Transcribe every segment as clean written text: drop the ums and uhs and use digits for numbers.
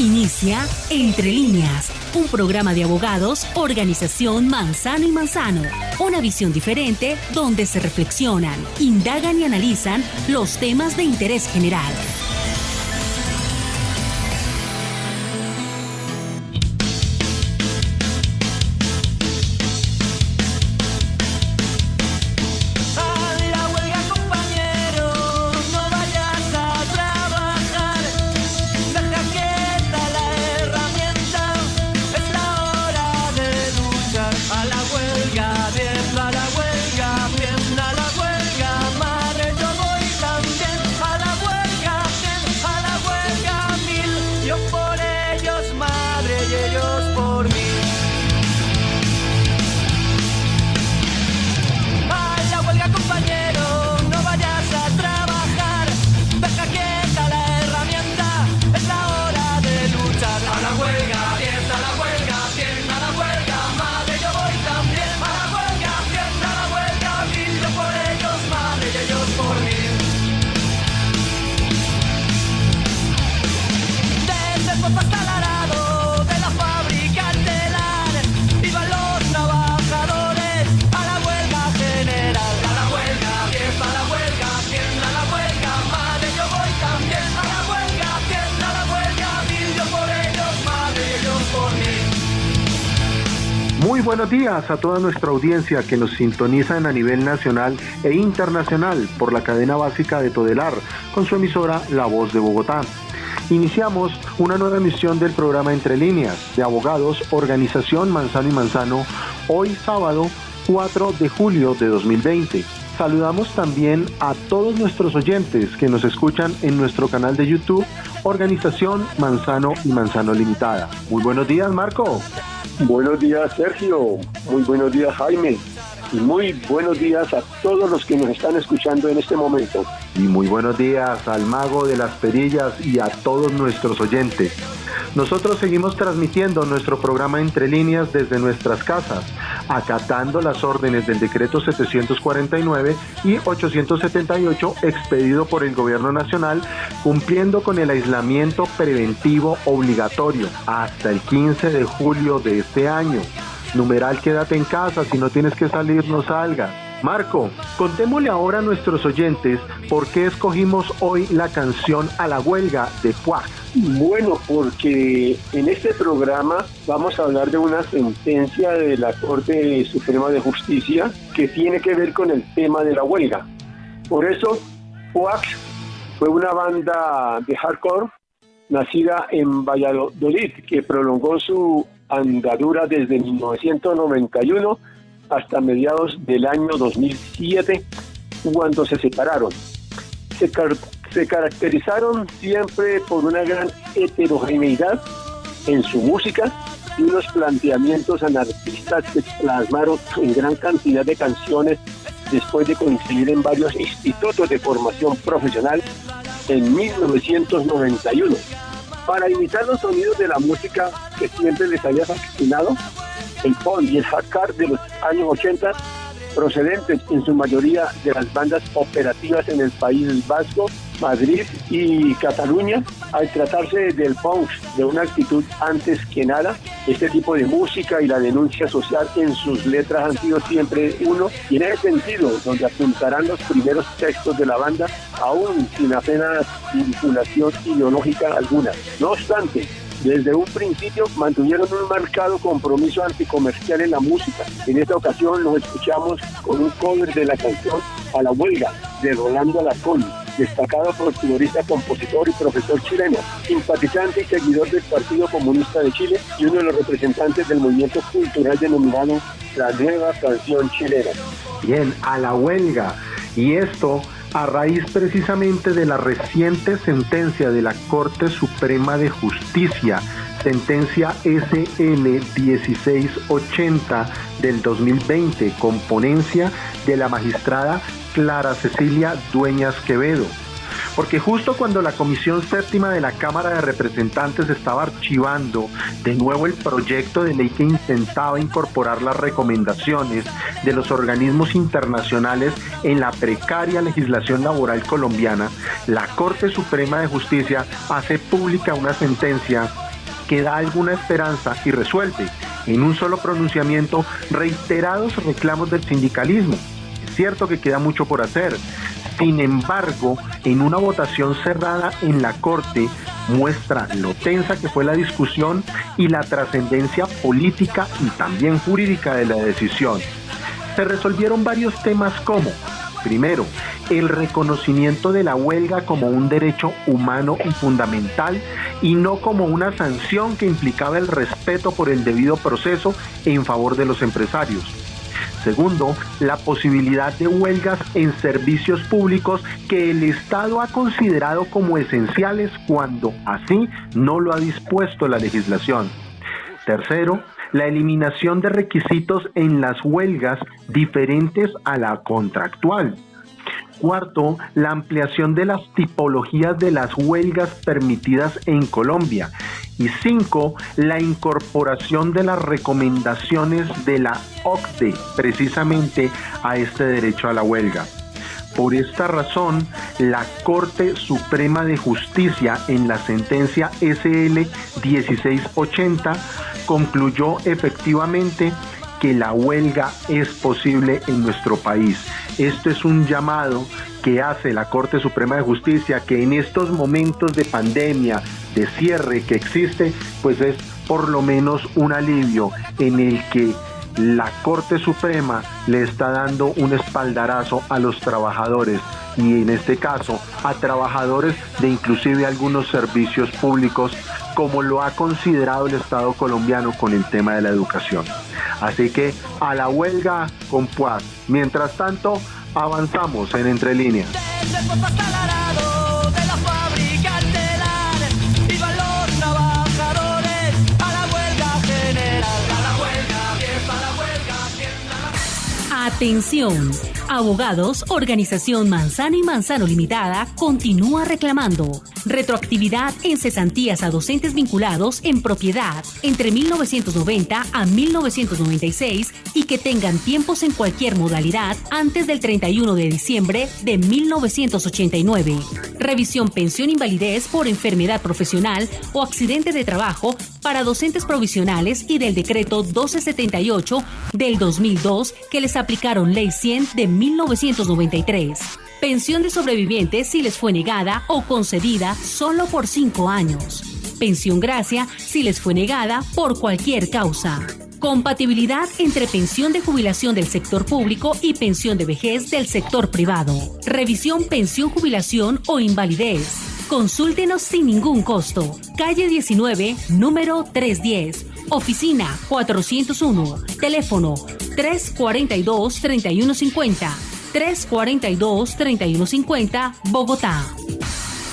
Inicia Entre Líneas, un programa de abogados, organización Manzano y Manzano. Una visión diferente donde se reflexionan, indagan y analizan los temas de interés general. Muy buenos días a toda nuestra audiencia que nos sintonizan a nivel nacional e internacional por la cadena básica de Todelar con su emisora La Voz de Bogotá. Iniciamos una nueva emisión del programa Entre Líneas de Abogados, Organización Manzano y Manzano, hoy sábado 4 de julio de 2020. Saludamos también a todos nuestros oyentes que nos escuchan en nuestro canal de YouTube, Organización Manzano y Manzano Limitada. Muy buenos días, Marco. Buenos días, Sergio. Muy buenos días, Jaime. Y muy buenos días a todos los que nos están escuchando en este momento. Y muy buenos días al mago de las perillas y a todos nuestros oyentes. Nosotros seguimos transmitiendo nuestro programa Entre Líneas desde nuestras casas, acatando las órdenes del decreto 749 y 878 expedido por el Gobierno Nacional, cumpliendo con el aislamiento preventivo obligatorio hasta el 15 de julio de este año. Numeral, quédate en casa, si no tienes que salir, no salgas. Marco, contémosle ahora a nuestros oyentes por qué escogimos hoy la canción A la Huelga de Puag. Bueno, porque en este programa vamos a hablar de una sentencia de la Corte Suprema de Justicia que tiene que ver con el tema de la huelga. Por eso, Puag fue una banda de hardcore nacida en Valladolid que prolongó su andadura desde 1991 hasta mediados del año 2007, cuando se separaron. Se caracterizaron siempre por una gran heterogeneidad en su música y unos planteamientos anarquistas que plasmaron en gran cantidad de canciones después de coincidir en varios institutos de formación profesional en 1991. Para imitar los sonidos de la música que siempre les había fascinado, el punk y el hardcore de los años 80, procedentes en su mayoría de las bandas operativas en el País Vasco, Madrid y Cataluña. Al tratarse del punk de una actitud antes que nada, este tipo de música y la denuncia social en sus letras han sido siempre uno, y en ese sentido, donde apuntarán los primeros textos de la banda, aún sin apenas vinculación ideológica alguna. No obstante, desde un principio mantuvieron un marcado compromiso anticomercial en la música. En esta ocasión los escuchamos con un cover de la canción A la Huelga de Rolando Alarcón, destacado folclorista, compositor y profesor chileno, simpatizante y seguidor del Partido Comunista de Chile y uno de los representantes del movimiento cultural denominado la Nueva Canción Chilena. Bien, A la Huelga. Y esto a raíz precisamente de la reciente sentencia de la Corte Suprema de Justicia, sentencia SN 1680 del 2020, con ponencia de la magistrada Clara Cecilia Dueñas Quevedo. Porque justo cuando la Comisión Séptima de la Cámara de Representantes estaba archivando de nuevo el proyecto de ley que intentaba incorporar las recomendaciones de los organismos internacionales en la precaria legislación laboral colombiana, la Corte Suprema de Justicia hace pública una sentencia que da alguna esperanza y resuelve en un solo pronunciamiento reiterados reclamos del sindicalismo. Es cierto que queda mucho por hacer. Sin embargo, en una votación cerrada en la Corte muestra lo tensa que fue la discusión y la trascendencia política y también jurídica de la decisión. Se resolvieron varios temas como, primero, el reconocimiento de la huelga como un derecho humano y fundamental y no como una sanción que implicaba el respeto por el debido proceso en favor de los empresarios. Segundo, la posibilidad de huelgas en servicios públicos que el Estado ha considerado como esenciales cuando así no lo ha dispuesto la legislación. Tercero, la eliminación de requisitos en las huelgas diferentes a la contractual. Cuarto, la ampliación de las tipologías de las huelgas permitidas en Colombia. Y 5, la incorporación de las recomendaciones de la OCDE precisamente a este derecho a la huelga. Por esta razón, la Corte Suprema de Justicia en la sentencia SL 1680 concluyó efectivamente que la huelga es posible en nuestro país. Esto es un llamado que hace la Corte Suprema de Justicia, que en estos momentos de pandemia, de cierre que existe, pues es por lo menos un alivio en el que la Corte Suprema le está dando un espaldarazo a los trabajadores y en este caso a trabajadores de inclusive algunos servicios públicos, como lo ha considerado el Estado colombiano con el tema de la educación. Así que a la huelga con paz. Mientras tanto, avanzamos en Entre Líneas. Atención, abogados, Organización Manzano y Manzano Limitada continúa reclamando retroactividad en cesantías a docentes vinculados en propiedad entre 1990 a 1996 y que tengan tiempos en cualquier modalidad antes del 31 de diciembre de 1989. Revisión pensión invalidez por enfermedad profesional o accidente de trabajo para docentes provisionales y del decreto 1278 del 2002 que les aplicaron Ley 100 de 1993. Pensión de sobrevivientes si les fue negada o concedida solo por 5 años. Pensión gracia si les fue negada por cualquier causa. Compatibilidad entre pensión de jubilación del sector público y pensión de vejez del sector privado. Revisión pensión jubilación o invalidez. Consúltenos sin ningún costo. Calle 19, número 310. Oficina 401. Teléfono 342-3150. 342-3150, Bogotá.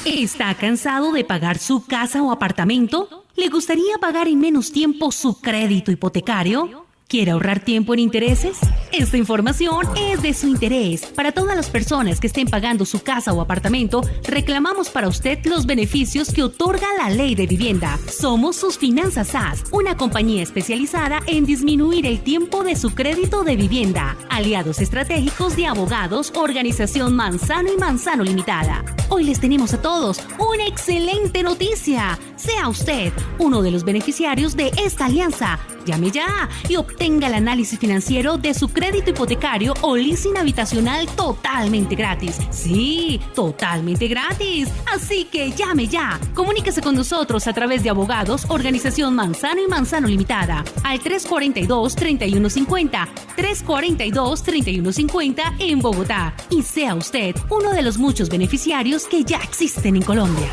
¿Está cansado de pagar su casa o apartamento? ¿Le gustaría pagar en menos tiempo su crédito hipotecario? ¿Quiere ahorrar tiempo en intereses? Esta información es de su interés. Para todas las personas que estén pagando su casa o apartamento, reclamamos para usted los beneficios que otorga la Ley de Vivienda. Somos sus Finanzas SAS, una compañía especializada en disminuir el tiempo de su crédito de vivienda. Aliados estratégicos de abogados, Organización Manzano y Manzano Limitada. Hoy les tenemos a todos una excelente noticia. Sea usted uno de los beneficiarios de esta alianza. Llame ya y obtenga el análisis financiero de su crédito hipotecario o leasing habitacional totalmente gratis. Sí, totalmente gratis. Así que llame ya. Comuníquese con nosotros a través de abogados, Organización Manzano y Manzano Limitada, al 342-3150, 342-3150 en Bogotá. Y sea usted uno de los muchos beneficiarios que ya existen en Colombia.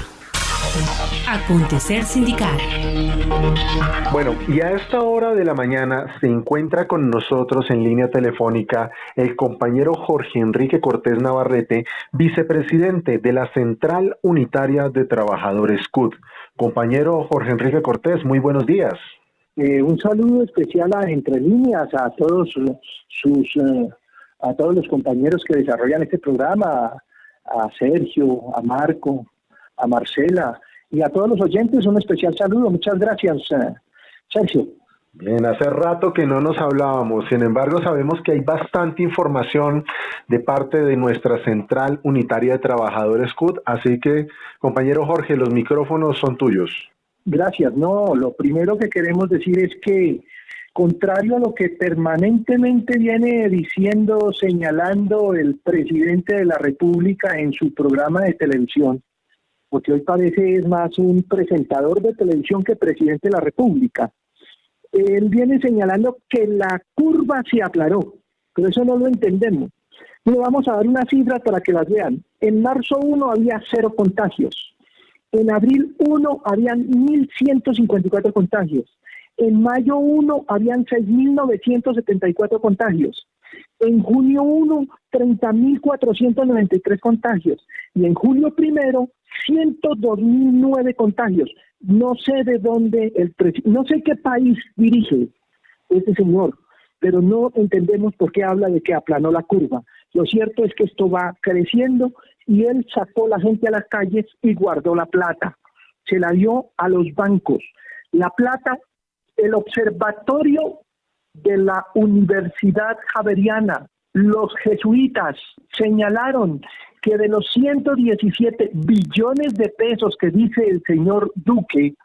Acontecer sindical. Bueno, y a esta hora de la mañana se encuentra con nosotros en línea telefónica el compañero Jorge Enrique Cortés Navarrete, vicepresidente de la Central Unitaria de Trabajadores CUT. Compañero Jorge Enrique Cortés, muy buenos días. Un saludo especial a Entre Líneas, a todos a todos los compañeros que desarrollan este programa, a Sergio, a Marco, a Marcela y a todos los oyentes, un especial saludo. Muchas gracias, Sergio. Bien, hace rato que no nos hablábamos, sin embargo sabemos que hay bastante información de parte de nuestra Central Unitaria de Trabajadores CUT, así que, compañero Jorge, los micrófonos son tuyos. Gracias. No, lo primero que queremos decir es que, contrario a lo que permanentemente viene diciendo, señalando el presidente de la República en su programa de televisión, porque hoy parece es más un presentador de televisión que presidente de la República, él viene señalando que la curva se aplanó, pero eso no lo entendemos. Le vamos a dar unas cifras para que las vean. En marzo 1 había 0 contagios. En abril 1 habían 1.154 contagios. En mayo 1 habían 6.974 contagios. En junio 1, 30.493 contagios. Y en julio 1, 102.009 contagios. No sé de dónde no sé qué país dirige este señor, pero no entendemos por qué habla de que aplanó la curva. Lo cierto es que esto va creciendo y él sacó la gente a las calles y guardó la plata. Se la dio a los bancos. La plata, el observatorio de la Universidad Javeriana, los jesuitas señalaron que de los 117 billones de pesos que dice el señor Duque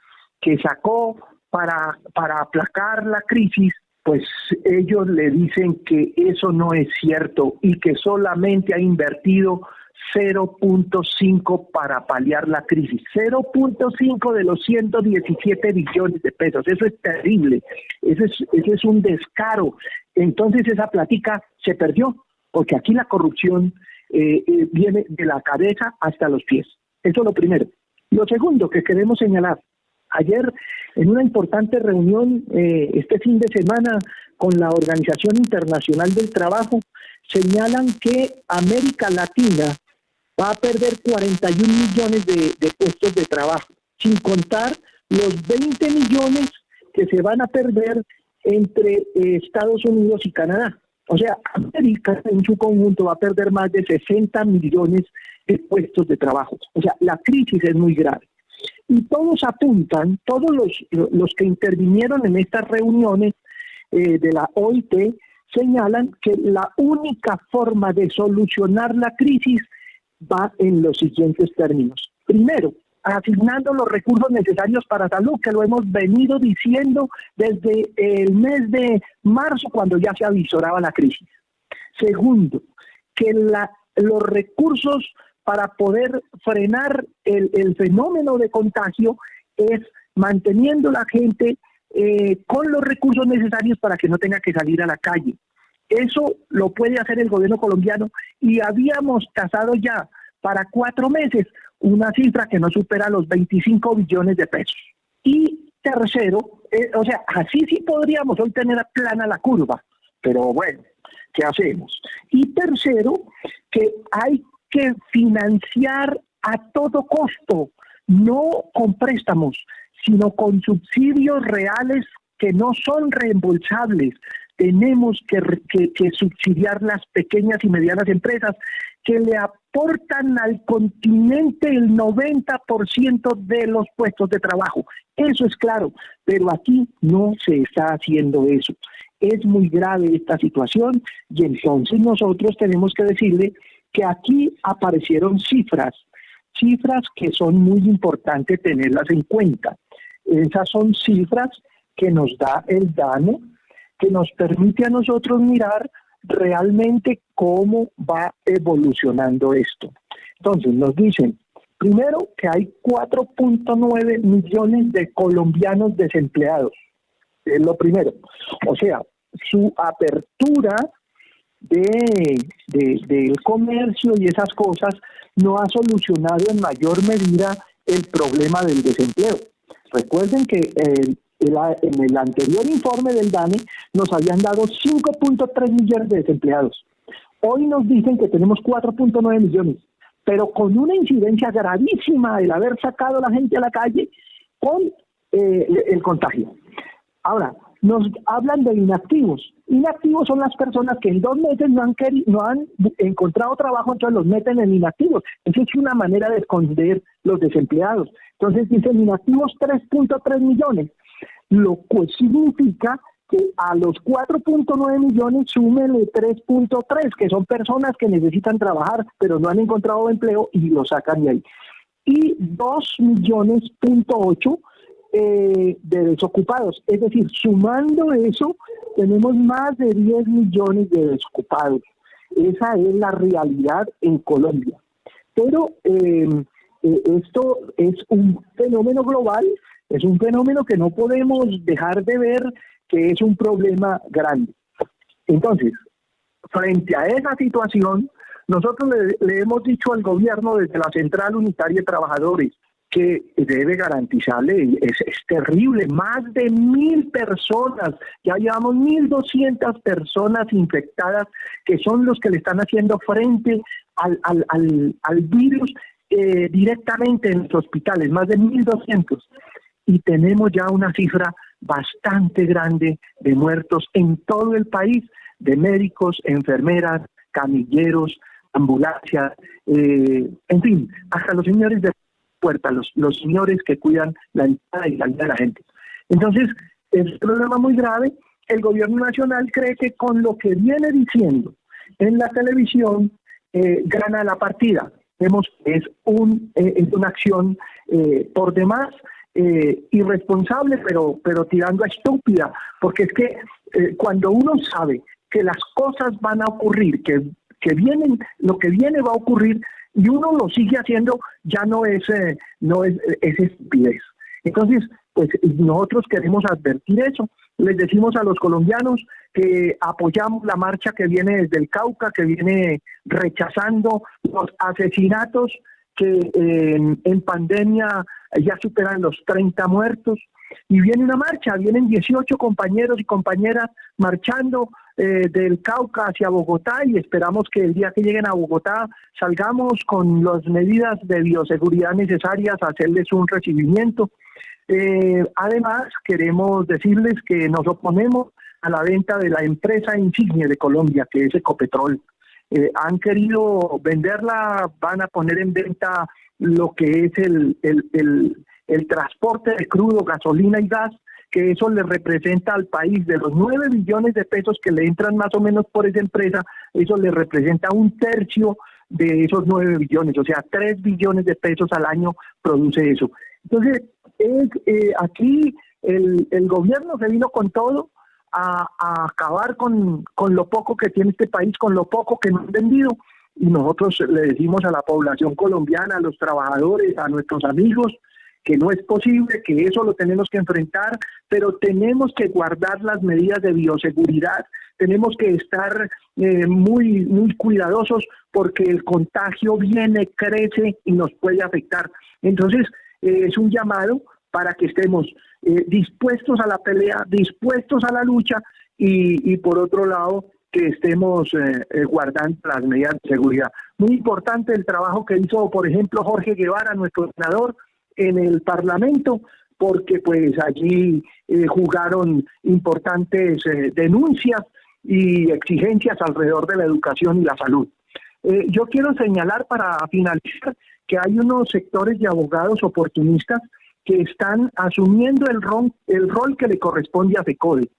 que sacó para aplacar la crisis, pues ellos le dicen que eso no es cierto y que solamente ha invertido 0.5 para paliar la crisis. 0.5 de los 117 billones de pesos. Eso es terrible. Ese es un descaro. Entonces esa plática se perdió, porque aquí la corrupción viene de la cabeza hasta los pies. Eso es lo primero. Lo segundo que queremos señalar, ayer en una importante reunión este fin de semana con la Organización Internacional del Trabajo, señalan que América Latina va a perder 41 millones de puestos de trabajo, sin contar los 20 millones que se van a perder entre Estados Unidos y Canadá. O sea, América en su conjunto va a perder más de 60 millones de puestos de trabajo. O sea, la crisis es muy grave. Y todos apuntan, todos los que intervinieron en estas reuniones de la OIT, señalan que la única forma de solucionar la crisis va en los siguientes términos. Primero, asignando los recursos necesarios para salud, que lo hemos venido diciendo desde el mes de marzo, cuando ya se avisoraba la crisis. Segundo, que los recursos para poder frenar el fenómeno de contagio es manteniendo la gente con los recursos necesarios para que no tenga que salir a la calle. Eso lo puede hacer el gobierno colombiano y habíamos tasado ya para 4 meses una cifra que no supera los 25 billones de pesos. Y tercero, o sea, así sí podríamos hoy tener plana la curva, pero bueno, ¿qué hacemos? Y tercero, que hay que financiar a todo costo, no con préstamos, sino con subsidios reales que no son reembolsables. Tenemos que subsidiar las pequeñas y medianas empresas que le aportan al continente el 90% de los puestos de trabajo. Eso es claro, pero aquí no se está haciendo eso. Es muy grave esta situación y entonces nosotros tenemos que decirle que aquí aparecieron cifras que son muy importantes tenerlas en cuenta. Esas son cifras que nos da el DANE, que nos permite a nosotros mirar realmente cómo va evolucionando esto. Entonces nos dicen, primero, que hay 4.9 millones de colombianos desempleados. Es lo primero. O sea, su apertura del comercio y esas cosas no ha solucionado en mayor medida el problema del desempleo. Recuerden que en el anterior informe del DANE nos habían dado 5.3 millones de desempleados. Hoy nos dicen que tenemos 4.9 millones, pero con una incidencia gravísima el haber sacado a la gente a la calle con el contagio. Ahora, nos hablan de inactivos. Inactivos son las personas que en 2 meses no han encontrado trabajo, entonces los meten en inactivos. Eso es una manera de esconder los desempleados. Entonces dicen inactivos 3.3 millones, lo cual significa que a los 4.9 millones súmele 3.3, que son personas que necesitan trabajar, pero no han encontrado empleo y lo sacan de ahí. Y 2.8 millones de desocupados. Es decir, sumando eso, tenemos más de 10 millones de desocupados. Esa es la realidad en Colombia. Pero esto es un fenómeno global, es un fenómeno que no podemos dejar de ver que es un problema grande. Entonces, frente a esa situación, nosotros le hemos dicho al gobierno desde la Central Unitaria de Trabajadores que debe garantizarle, es terrible, más de 1.000 personas, ya llevamos 1.200 personas infectadas que son los que le están haciendo frente al virus directamente en los hospitales, más de 1.200. Y tenemos ya una cifra bastante grande de muertos en todo el país, de médicos, enfermeras, camilleros, ambulancias, en fin, hasta los señores de puerta, los señores que cuidan la entrada y salida de la gente. Entonces, es un problema muy grave. El gobierno nacional cree que con lo que viene diciendo en la televisión gana la partida. Vemos que es una acción por demás irresponsable, pero tirando a estúpida, porque es que cuando uno sabe que las cosas van a ocurrir, que vienen, lo que viene va a ocurrir, y uno lo sigue haciendo, ya no es estupidez. Entonces, pues nosotros queremos advertir eso. Les decimos a los colombianos que apoyamos la marcha que viene desde el Cauca, que viene rechazando los asesinatos que en pandemia ya superan los 30 muertos. Y viene una marcha, vienen 18 compañeros y compañeras marchando del Cauca hacia Bogotá, y esperamos que el día que lleguen a Bogotá salgamos con las medidas de bioseguridad necesarias a hacerles un recibimiento. Además, queremos decirles que nos oponemos a la venta de la empresa insignia de Colombia, que es Ecopetrol. Han querido venderla, van a poner en venta lo que es el transporte de crudo, gasolina y gas, que eso le representa al país de los 9 billones de pesos que le entran más o menos por esa empresa, eso le representa 1/3 de esos 9 billones, o sea, 3 billones de pesos al año produce eso. Entonces, aquí el gobierno se vino con todo a acabar con lo poco que tiene este país, con lo poco que nos han vendido, y nosotros le decimos a la población colombiana, a los trabajadores, a nuestros amigos, que no es posible, que eso lo tenemos que enfrentar, pero tenemos que guardar las medidas de bioseguridad, tenemos que estar muy, muy cuidadosos porque el contagio viene, crece y nos puede afectar. Entonces, es un llamado para que estemos dispuestos a la pelea, dispuestos a la lucha y por otro lado, que estemos guardando las medidas de seguridad. Muy importante el trabajo que hizo, por ejemplo, Jorge Guevara, nuestro senador, en el Parlamento, porque pues allí jugaron importantes denuncias y exigencias alrededor de la educación y la salud. Yo quiero señalar para finalizar que hay unos sectores de abogados oportunistas que están asumiendo el rol que le corresponde a FECODE.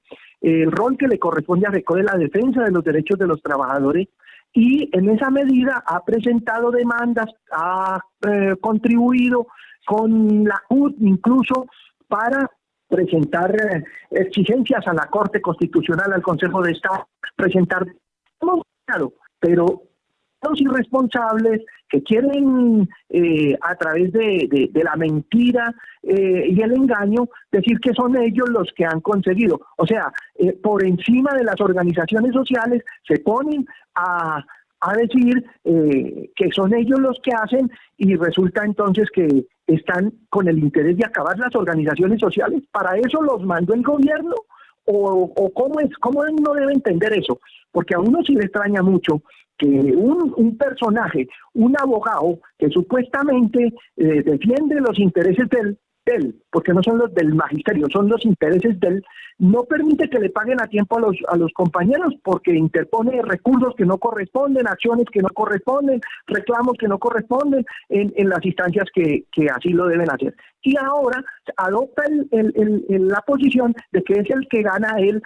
El rol que le corresponde a FECODE, la defensa de los derechos de los trabajadores, y en esa medida ha presentado demandas, ha contribuido con la CUT incluso para presentar exigencias a la Corte Constitucional, al Consejo de Estado, pero los irresponsables que quieren a través de la mentira y el engaño decir que son ellos los que han conseguido. O sea, por encima de las organizaciones sociales se ponen a decir que son ellos los que hacen, y resulta entonces que están con el interés de acabar las organizaciones sociales. ¿Para eso los mandó el gobierno? ¿O cómo uno debe entender eso? Porque a uno sí le extraña mucho que un personaje, un abogado que supuestamente defiende los intereses del, porque no son los del magisterio, son los intereses del, no permite que le paguen a tiempo a los compañeros porque interpone recursos que no corresponden, acciones que no corresponden, reclamos que no corresponden en las instancias que así lo deben hacer. Y ahora adopta la posición de que es el que gana él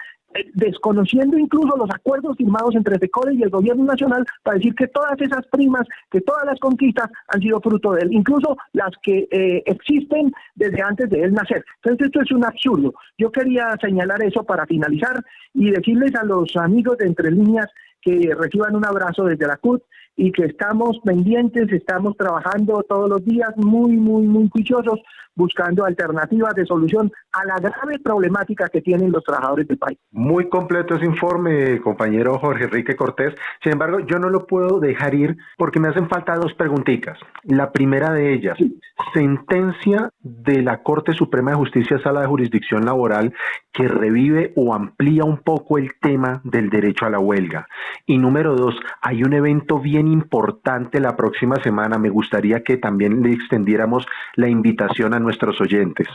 desconociendo incluso los acuerdos firmados entre FECODE y el gobierno nacional para decir que todas esas primas, que todas las conquistas han sido fruto de él, incluso las que existen desde antes de él nacer. Entonces esto es un absurdo. Yo quería señalar eso para finalizar y decirles a los amigos de Entre Líneas que reciban un abrazo desde la CUT y que estamos pendientes, estamos trabajando todos los días muy juiciosos, buscando alternativas de solución a la grave problemática que tienen los trabajadores del país. Muy completo ese informe, compañero Jorge Enrique Cortés. Sin embargo, yo no lo puedo dejar ir porque me hacen falta dos preguntitas. La primera de ellas, sí. Sentencia de la Corte Suprema de Justicia, Sala de Jurisdicción Laboral, que revive o amplía un poco el tema del derecho a la huelga. Y número dos, hay un evento bien importante la próxima semana. Me gustaría que también le extendiéramos la invitación a nuestros oyentes.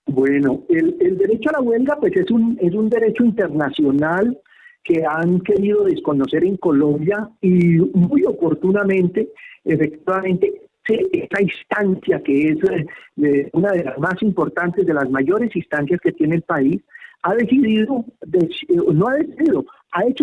Bueno, el derecho a la huelga pues es un derecho internacional que han querido desconocer en Colombia y muy oportunamente, efectivamente, esta instancia que es una de las más importantes, de las mayores instancias que tiene el país, ha hecho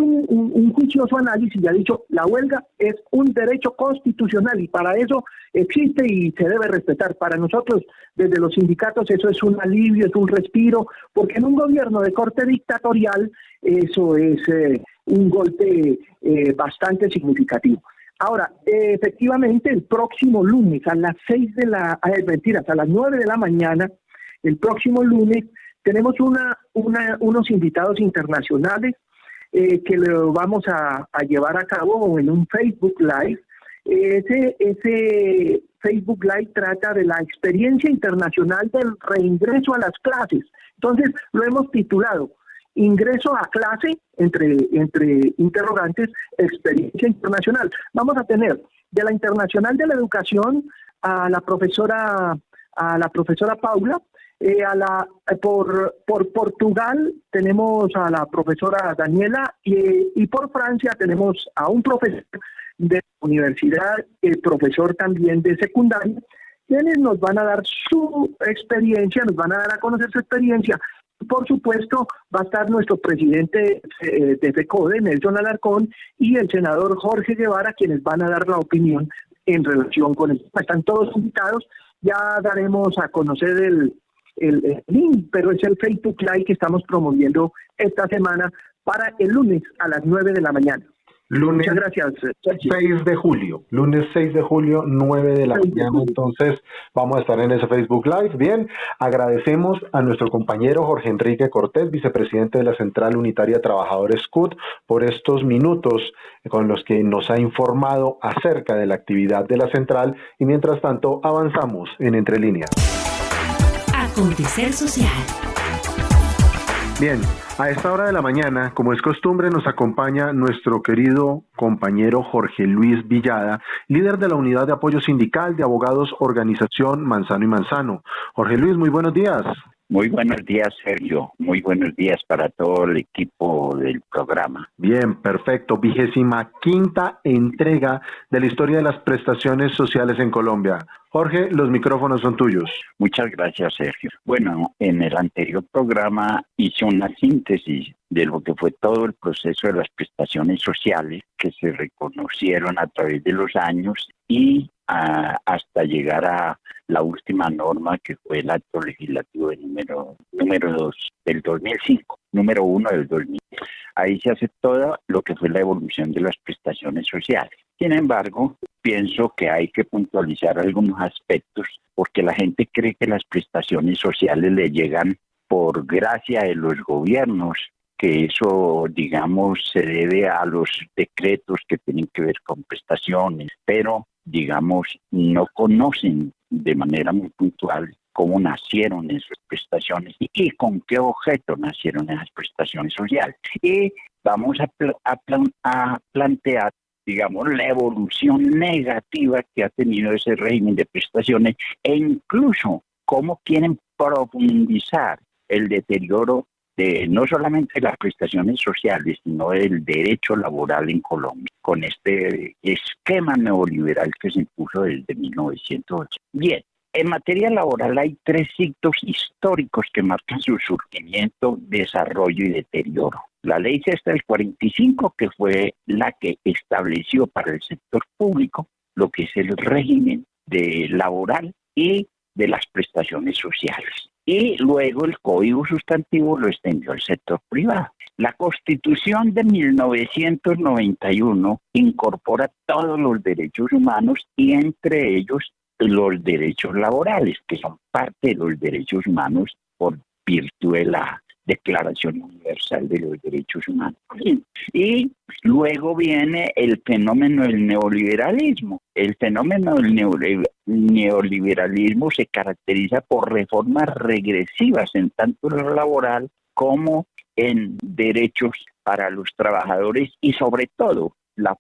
un juicioso análisis y ha dicho la huelga es un derecho constitucional y para eso existe y se debe respetar. Para nosotros, desde los sindicatos, eso es un alivio, es un respiro, porque en un gobierno de corte dictatorial eso es un golpe bastante significativo. Ahora, efectivamente, el próximo lunes a las 9 de la mañana, el próximo lunes, tenemos unos invitados internacionales que lo vamos a llevar a cabo en un Facebook Live. Ese Facebook Live trata de la experiencia internacional del reingreso a las clases. Entonces, lo hemos titulado Ingreso a clase, entre interrogantes, experiencia internacional. Vamos a tener de la Internacional de la Educación a la profesora Paula. Por Portugal tenemos a la profesora Daniela y por Francia tenemos a un profesor de universidad, el profesor también de secundaria, quienes nos van a dar su experiencia, nos van a dar a conocer su experiencia. Por supuesto, va a estar nuestro presidente de FECODE, Nelson Alarcón, y el senador Jorge Guevara, quienes van a dar la opinión en relación con esto. Están todos invitados, ya daremos a conocer el link, pero es el Facebook Live que estamos promoviendo esta semana para el lunes a las 9 de la mañana. Lunes, muchas gracias, Sergio. 6 de julio, lunes 6 de julio, 9 de la mañana, entonces vamos a estar en ese Facebook Live. Bien, agradecemos a nuestro compañero Jorge Enrique Cortés, vicepresidente de la Central Unitaria de Trabajadores CUT, por estos minutos con los que nos ha informado acerca de la actividad de la central y mientras tanto avanzamos en Entre Líneas. Acontecer social. Bien, a esta hora de la mañana, como es costumbre, nos acompaña nuestro querido compañero Jorge Luis Villada, líder de la Unidad de Apoyo Sindical de Abogados Organización Manzano y Manzano. Jorge Luis, muy buenos días. Muy buenos días, Sergio. Muy buenos días para todo el equipo del programa. Bien, perfecto. 25ª entrega de la historia de las prestaciones sociales en Colombia. Jorge, los micrófonos son tuyos. Muchas gracias, Sergio. Bueno, en el anterior programa hice una síntesis de lo que fue todo el proceso de las prestaciones sociales que se reconocieron a través de los años y hasta llegar a la última norma que fue el acto legislativo de número 2 del 2005, número 1 del 2000. Ahí se hace todo lo que fue la evolución de las prestaciones sociales. Sin embargo, pienso que hay que puntualizar algunos aspectos porque la gente cree que las prestaciones sociales le llegan por gracia de los gobiernos, que eso, digamos, se debe a los decretos que tienen que ver con prestaciones, pero, digamos, no conocen de manera muy puntual cómo nacieron esas prestaciones y con qué objeto nacieron esas prestaciones sociales. Y vamos a plantear, digamos, la evolución negativa que ha tenido ese régimen de prestaciones e incluso cómo quieren profundizar el deterioro de no solamente las prestaciones sociales, sino del derecho laboral en Colombia, con este esquema neoliberal que se impuso desde 1908. Bien, en materia laboral hay 3 hitos históricos que marcan su surgimiento, desarrollo y deterioro. La ley sexta del 45, que fue la que estableció para el sector público lo que es el régimen laboral y de las prestaciones sociales. Y luego el Código Sustantivo lo extendió al sector privado. La Constitución de 1991 incorpora todos los derechos humanos y entre ellos los derechos laborales, que son parte de los derechos humanos por virtud de la Declaración Universal de los Derechos Humanos. Y luego viene el fenómeno del neoliberalismo. El fenómeno del neoliberalismo se caracteriza por reformas regresivas en tanto en lo laboral como en derechos para los trabajadores y sobre todo la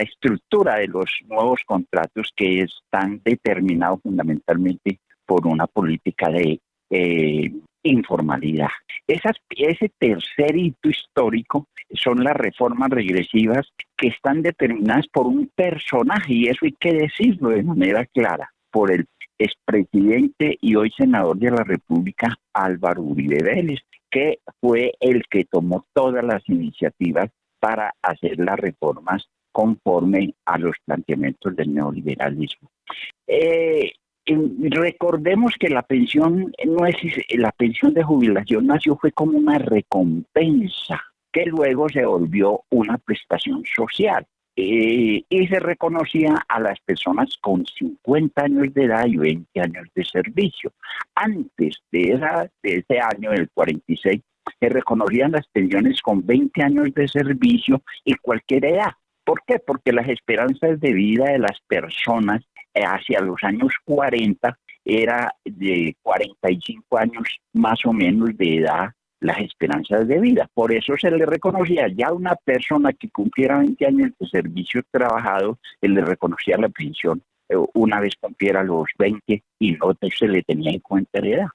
estructura de los nuevos contratos que están determinados fundamentalmente por una política de informalidad. Ese tercer hito histórico son las reformas regresivas que están determinadas por un personaje, y eso hay que decirlo de manera clara, por el expresidente y hoy senador de la República, Álvaro Uribe Vélez, que fue el que tomó todas las iniciativas para hacer las reformas conforme a los planteamientos del neoliberalismo. Recordemos que la pensión de jubilación fue como una recompensa que luego se volvió una prestación social y se reconocía a las personas con 50 años de edad y 20 años de servicio. Antes de ese año, del 46, se reconocían las pensiones con 20 años de servicio y cualquier edad. ¿Por qué? Porque las esperanzas de vida de las personas hacia los años 40 era de 45 años más o menos de edad las esperanzas de vida. Por eso se le reconocía ya a una persona que cumpliera 20 años de servicio trabajado, se le reconocía la pensión una vez cumpliera los 20 y no se le tenía en cuenta la edad.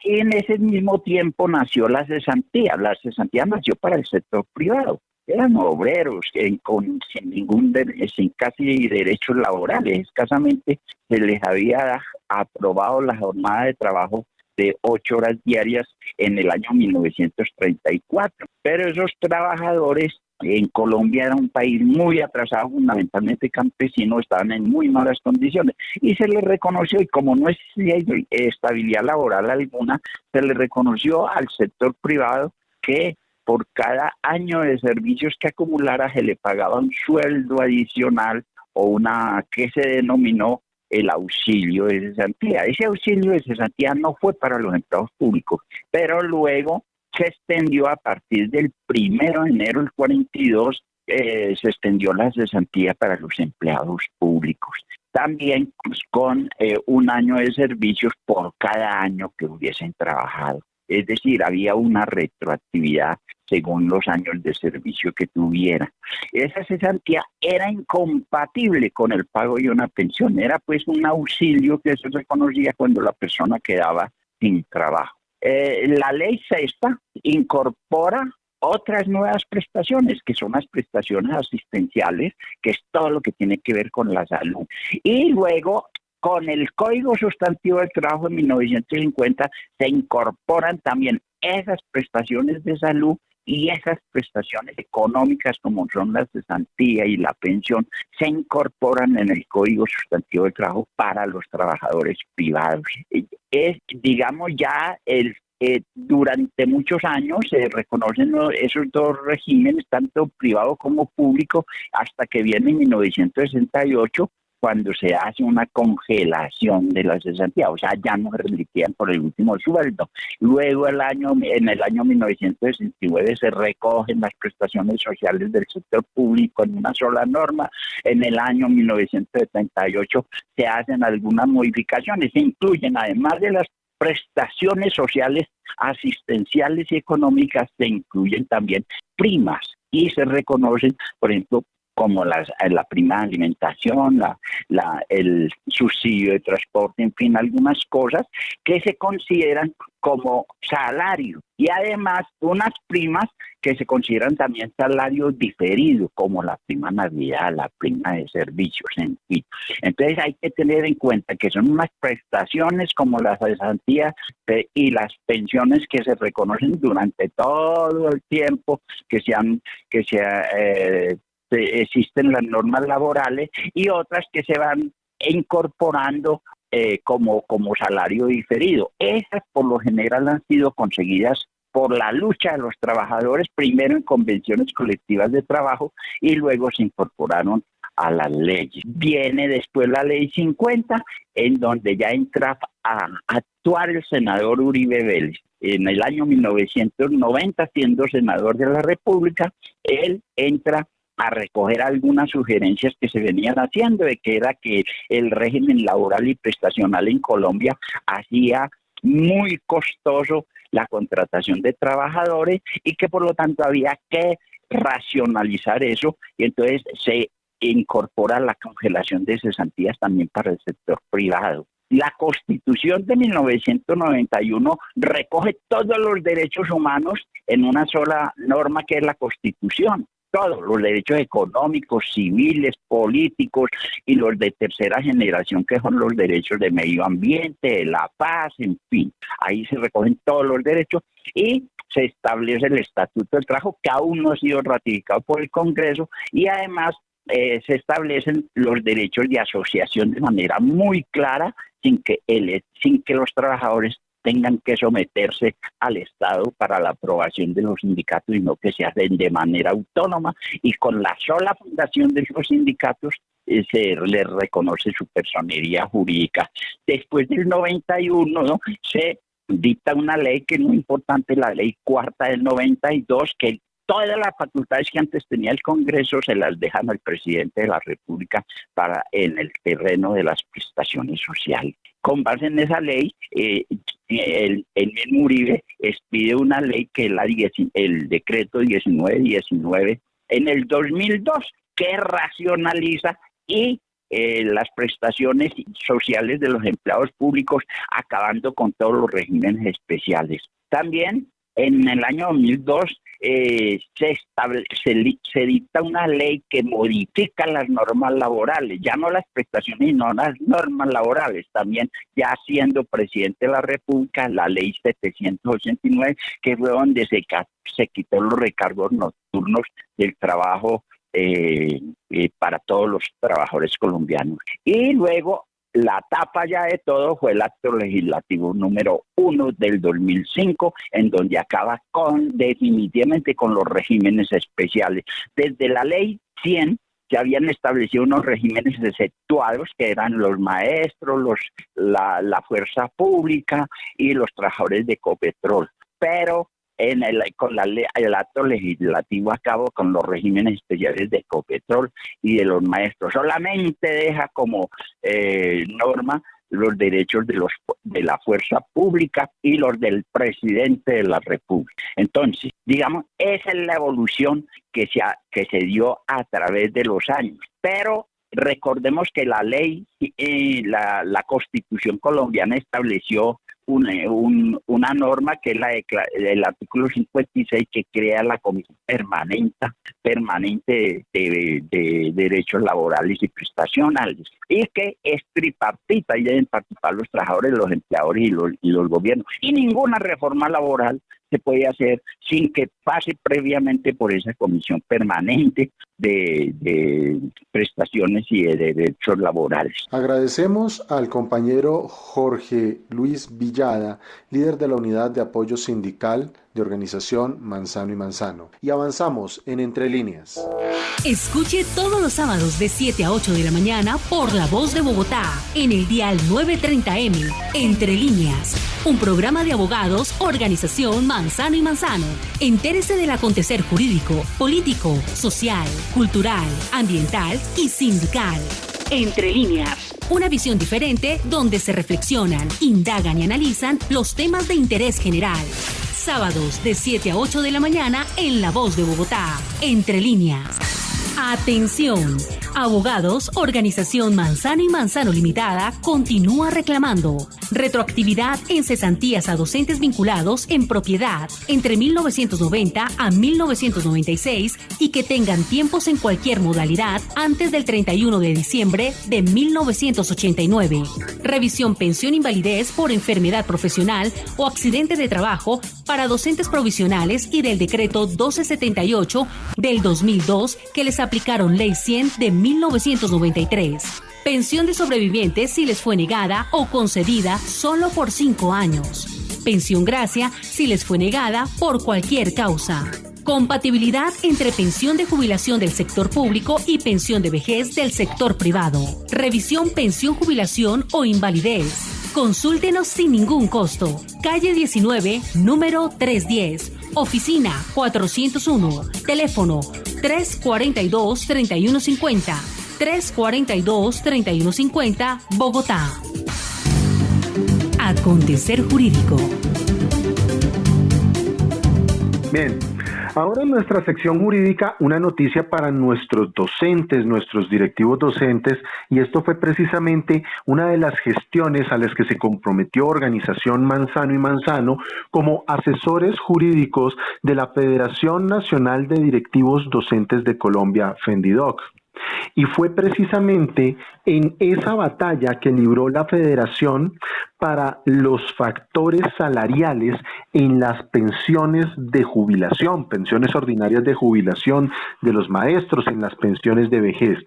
En ese mismo tiempo nació la cesantía. La cesantía nació para el sector privado. Eran obreros sin casi derechos laborales. Escasamente se les había aprobado la jornada de trabajo de 8 horas diarias en el año 1934. Pero esos trabajadores, en Colombia era un país muy atrasado, fundamentalmente campesino, estaban en muy malas condiciones y se les reconoció, y como no existía estabilidad laboral alguna, se les reconoció al sector privado que por cada año de servicios que acumulara se le pagaba un sueldo adicional o una que se denominó el auxilio de cesantía. Ese auxilio de cesantía no fue para los empleados públicos, pero luego se extendió a partir del 1 de enero del 42, se extendió la cesantía para los empleados públicos. También con un año de servicios por cada año que hubiesen trabajado. Es decir, había una retroactividad según los años de servicio que tuviera. Esa cesantía era incompatible con el pago de una pensión. Era pues un auxilio que se reconocía cuando la persona quedaba sin trabajo. La ley sexta incorpora otras nuevas prestaciones, que son las prestaciones asistenciales, que es todo lo que tiene que ver con la salud. Y luego, con el Código Sustantivo del Trabajo de 1950, se incorporan también esas prestaciones de salud y esas prestaciones económicas como son la cesantía y la pensión, se incorporan en el Código Sustantivo del Trabajo para los trabajadores privados. Digamos, ya durante muchos años se reconocen esos dos regímenes, tanto privado como público, hasta que viene en 1968, cuando se hace una congelación de la cesantía, o sea, ya no se liquidan por el último sueldo. Luego en el año 1969 se recogen las prestaciones sociales del sector público en una sola norma. En el año 1978 se hacen algunas modificaciones, se incluyen, además de las prestaciones sociales, asistenciales y económicas, se incluyen también primas y se reconocen, por ejemplo, como la prima de alimentación, el subsidio de transporte, en fin, algunas cosas que se consideran como salario, y además unas primas que se consideran también salario diferido, como la prima Navidad, la prima de servicios, en fin. Entonces hay que tener en cuenta que son unas prestaciones como las cesantías y las pensiones que se reconocen durante todo el tiempo existen las normas laborales, y otras que se van incorporando como salario diferido. Esas por lo general han sido conseguidas por la lucha de los trabajadores, primero en convenciones colectivas de trabajo y luego se incorporaron a las leyes. Viene después la ley 50, en donde ya entra a actuar el senador Uribe Vélez. En el año 1990, siendo senador de la República, él entra a recoger algunas sugerencias que se venían haciendo, de que era que el régimen laboral y prestacional en Colombia hacía muy costoso la contratación de trabajadores y que por lo tanto había que racionalizar eso, y entonces se incorpora la congelación de cesantías también para el sector privado. La Constitución de 1991 recoge todos los derechos humanos en una sola norma, que es la Constitución. Todos los derechos económicos, civiles, políticos y los de tercera generación, que son los derechos de medio ambiente, de la paz, en fin. Ahí se recogen todos los derechos y se establece el Estatuto del Trabajo, que aún no ha sido ratificado por el Congreso, y además se establecen los derechos de asociación de manera muy clara, sin que los trabajadores tengan que someterse al Estado para la aprobación de los sindicatos, sino que se hacen de manera autónoma, y con la sola fundación de los sindicatos se les reconoce su personería jurídica. Después del 91, ¿no?, se dicta una ley que es muy importante, la ley cuarta del 92, que todas las facultades que antes tenía el Congreso se las dejan al presidente de la República en el terreno de las prestaciones sociales. Con base en esa ley, el mismo Uribe expide una ley que es el decreto 1919 en el 2002, que racionaliza y las prestaciones sociales de los empleados públicos, acabando con todos los regímenes especiales. También en el año 2002 se dicta una ley que modifica las normas laborales, ya no las prestaciones, sino las normas laborales. También, ya siendo presidente de la República, la ley 789, que fue donde se quitó los recargos nocturnos del trabajo para todos los trabajadores colombianos. Y luego, la tapa ya de todo fue el acto legislativo número 1 del 2005, en donde acaba definitivamente con los regímenes especiales. Desde la ley 100 se habían establecido unos regímenes exceptuados, que eran los maestros, la fuerza pública y los trabajadores de Ecopetrol. Pero el acto legislativo acabó con los regímenes especiales de Ecopetrol y de los maestros. Solamente deja como norma los derechos de la fuerza pública y los del presidente de la República. Entonces, digamos, esa es la evolución que se dio a través de los años. Pero recordemos que la ley, la Constitución colombiana estableció una norma que es el artículo 56, que crea la Comisión Permanente de Derechos Laborales y Prestacionales, y que es tripartita, y deben participar los trabajadores, los empleadores y los gobiernos. Y ninguna reforma laboral se puede hacer sin que pase previamente por esa Comisión Permanente de Prestaciones y de Derechos Laborales. Agradecemos al compañero Jorge Luis Villada, líder de la Unidad de Apoyo Sindical de Organización Manzano y Manzano. Y avanzamos en Entre Líneas. Escuche todos los sábados de 7 a 8 de la mañana por La Voz de Bogotá, en el dial 930M, Entre Líneas, un programa de abogados, Organización Manzano y Manzano. Entérese del acontecer jurídico, político, social, cultural, ambiental y sindical. Entre Líneas, una visión diferente donde se reflexionan, indagan y analizan los temas de interés general. Sábados de 7 a 8 de la mañana en La Voz de Bogotá, Entre Líneas. Atención, abogados, Organización Manzano y Manzano Limitada continúa reclamando retroactividad en cesantías a docentes vinculados en propiedad entre 1990 a 1996 y que tengan tiempos en cualquier modalidad antes del 31 de diciembre de 1989. Revisión pensión invalidez por enfermedad profesional o accidente de trabajo para docentes provisionales y del decreto 1278 del 2002 que les aplicaron Ley 100 de 1993. Pensión de sobrevivientes si les fue negada o concedida solo por 5 años. Pensión gracia si les fue negada por cualquier causa. Compatibilidad entre pensión de jubilación del sector público y pensión de vejez del sector privado. Revisión pensión jubilación o invalidez. Consúltenos sin ningún costo. Calle 19, número 310. Oficina 401. Teléfono 342-3150. 342-3150, Bogotá. Acontecer jurídico. Bien, ahora en nuestra sección jurídica, una noticia para nuestros docentes, nuestros directivos docentes, y esto fue precisamente una de las gestiones a las que se comprometió Organización Manzano y Manzano como asesores jurídicos de la Federación Nacional de Directivos Docentes de Colombia, FENDIDOC. Y fue precisamente en esa batalla que libró la federación para los factores salariales en las pensiones de jubilación, pensiones ordinarias de jubilación de los maestros, en las pensiones de vejez.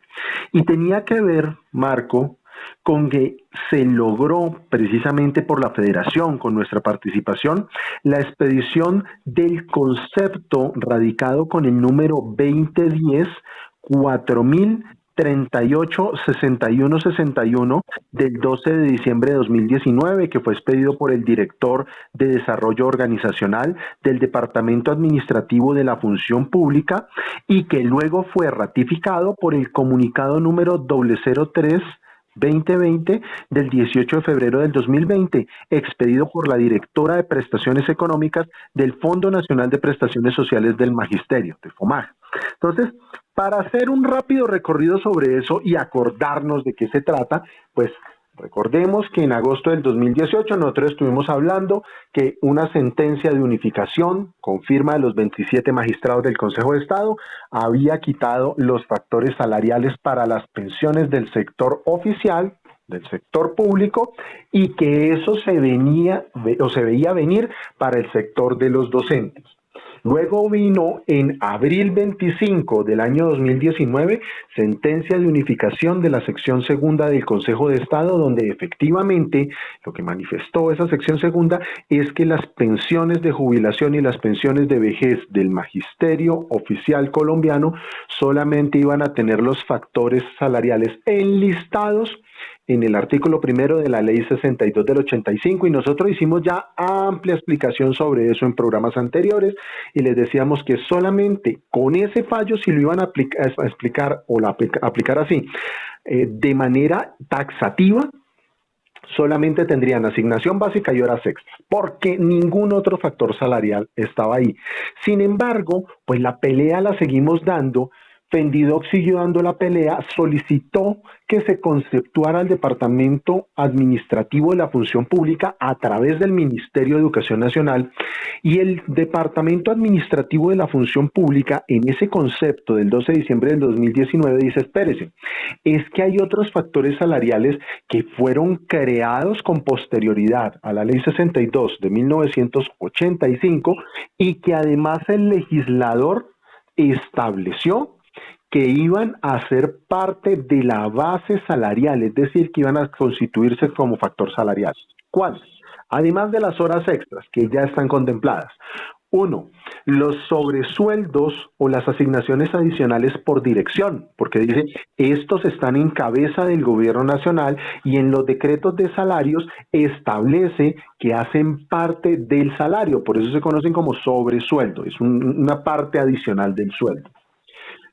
Y tenía que ver, Marco, con que se logró precisamente por la federación, con nuestra participación, la expedición del concepto radicado con el número 2010 4038-6161 del 12 de diciembre de 2019, que fue expedido por el director de Desarrollo Organizacional del Departamento Administrativo de la Función Pública y que luego fue ratificado por el comunicado número 003-2020 del 18 de febrero del 2020, expedido por la directora de Prestaciones Económicas del Fondo Nacional de Prestaciones Sociales del Magisterio, de FOMAG. Entonces, para hacer un rápido recorrido sobre eso y acordarnos de qué se trata, pues recordemos que en agosto del 2018 nosotros estuvimos hablando que una sentencia de unificación con firma de los 27 magistrados del Consejo de Estado había quitado los factores salariales para las pensiones del sector oficial, del sector público, y que eso se veía venir para el sector de los docentes. Luego vino en abril 25 del año 2019 sentencia de unificación de la sección segunda del Consejo de Estado, donde efectivamente lo que manifestó esa sección segunda es que las pensiones de jubilación y las pensiones de vejez del magisterio oficial colombiano solamente iban a tener los factores salariales enlistados en el artículo primero de la Ley 62 del 85, y nosotros hicimos ya amplia explicación sobre eso en programas anteriores, y les decíamos que solamente con ese fallo, si lo iban a aplicar así, de manera taxativa, solamente tendrían asignación básica y horas extras, porque ningún otro factor salarial estaba ahí. Sin embargo, pues la pelea la seguimos dando. FENDIDOC siguió dando la pelea, solicitó que se conceptuara el Departamento Administrativo de la Función Pública a través del Ministerio de Educación Nacional, y el Departamento Administrativo de la Función Pública en ese concepto del 12 de diciembre del 2019 dice, espérese, es que hay otros factores salariales que fueron creados con posterioridad a la Ley 62 de 1985 y que además el legislador estableció que iban a ser parte de la base salarial, es decir, que iban a constituirse como factor salarial. ¿Cuáles? Además de las horas extras, que ya están contempladas. 1. Los sobresueldos o las asignaciones adicionales por dirección, porque dice, estos están en cabeza del gobierno nacional y en los decretos de salarios establece que hacen parte del salario, por eso se conocen como sobresueldo, es una parte adicional del sueldo.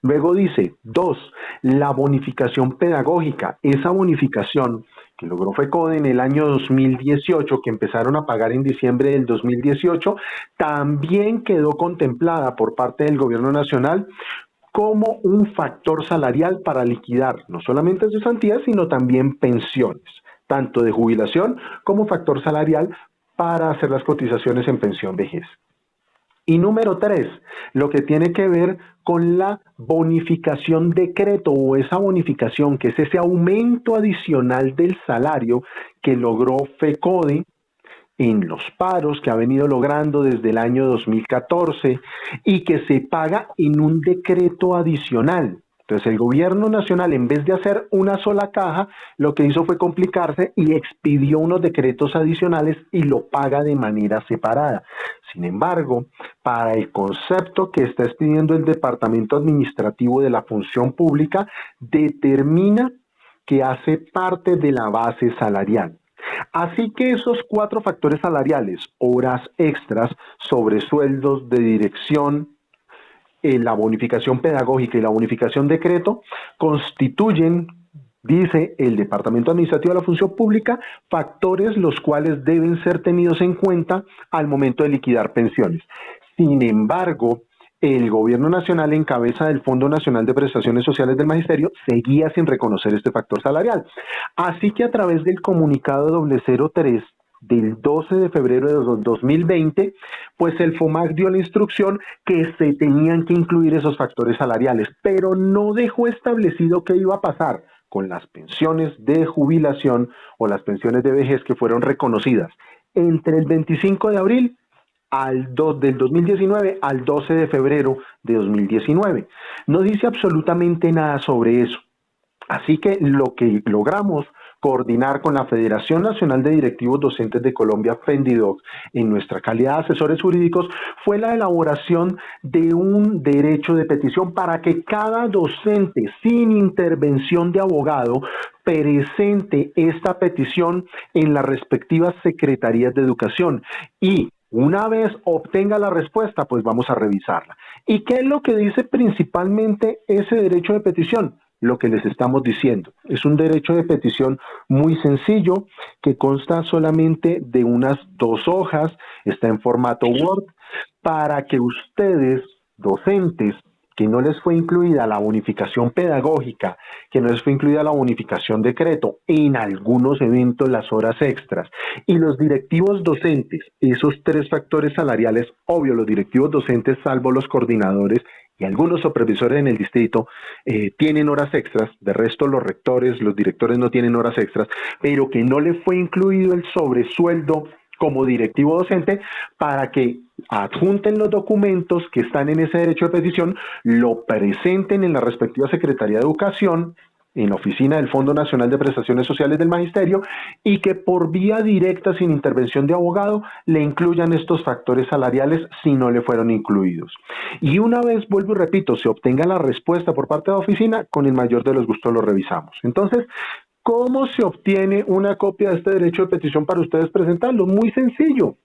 Luego dice, 2, la bonificación pedagógica. Esa bonificación que logró FECODE en el año 2018, que empezaron a pagar en diciembre del 2018, también quedó contemplada por parte del gobierno nacional como un factor salarial para liquidar no solamente cesantías, sino también pensiones, tanto de jubilación como factor salarial para hacer las cotizaciones en pensión vejez. Y número 3, lo que tiene que ver con la bonificación decreto o esa bonificación, que es ese aumento adicional del salario que logró FECODE en los paros que ha venido logrando desde el año 2014 y que se paga en un decreto adicional. Entonces el gobierno nacional, en vez de hacer una sola caja, lo que hizo fue complicarse y expidió unos decretos adicionales y lo paga de manera separada. Sin embargo, para el concepto que está expidiendo el Departamento Administrativo de la Función Pública, determina que hace parte de la base salarial. Así que esos 4 factores salariales, horas extras, sobresueldos de dirección, la bonificación pedagógica y la bonificación decreto, constituyen, dice el Departamento Administrativo de la Función Pública, factores los cuales deben ser tenidos en cuenta al momento de liquidar pensiones. Sin embargo, el gobierno nacional, en cabeza del Fondo Nacional de Prestaciones Sociales del Magisterio, seguía sin reconocer este factor salarial. Así que a través del comunicado 003 del 12 de febrero de 2020, pues el FOMAC dio la instrucción que se tenían que incluir esos factores salariales, pero no dejó establecido qué iba a pasar con las pensiones de jubilación o las pensiones de vejez que fueron reconocidas entre el 25 de abril del 2019 al 12 de febrero de 2019. No dice absolutamente nada sobre eso. Así que lo que logramos coordinar con la Federación Nacional de Directivos Docentes de Colombia, FENDIDOC, en nuestra calidad de asesores jurídicos, fue la elaboración de un derecho de petición para que cada docente, sin intervención de abogado, presente esta petición en las respectivas secretarías de educación y una vez obtenga la respuesta, pues vamos a revisarla. ¿Y qué es lo que dice principalmente ese derecho de petición? Lo que les estamos diciendo. Es un derecho de petición muy sencillo que consta solamente de unas 2 hojas, está en formato Word, para que ustedes, docentes, que no les fue incluida la bonificación pedagógica, que no les fue incluida la bonificación decreto, en algunos eventos las horas extras, y los directivos docentes, esos 3 factores salariales, obvio, los directivos docentes, salvo los coordinadores y algunos supervisores en el distrito, tienen horas extras, de resto los rectores, los directores no tienen horas extras, pero que no le fue incluido el sobresueldo como directivo docente, para que adjunten los documentos que están en ese derecho de petición, lo presenten en la respectiva Secretaría de Educación, en la oficina del Fondo Nacional de Prestaciones Sociales del Magisterio, y que por vía directa, sin intervención de abogado, le incluyan estos factores salariales si no le fueron incluidos. Y una vez, vuelvo y repito, se obtenga la respuesta por parte de la oficina, con el mayor de los gustos lo revisamos. Entonces, ¿cómo se obtiene una copia de este derecho de petición para ustedes presentarlo? Muy sencillo.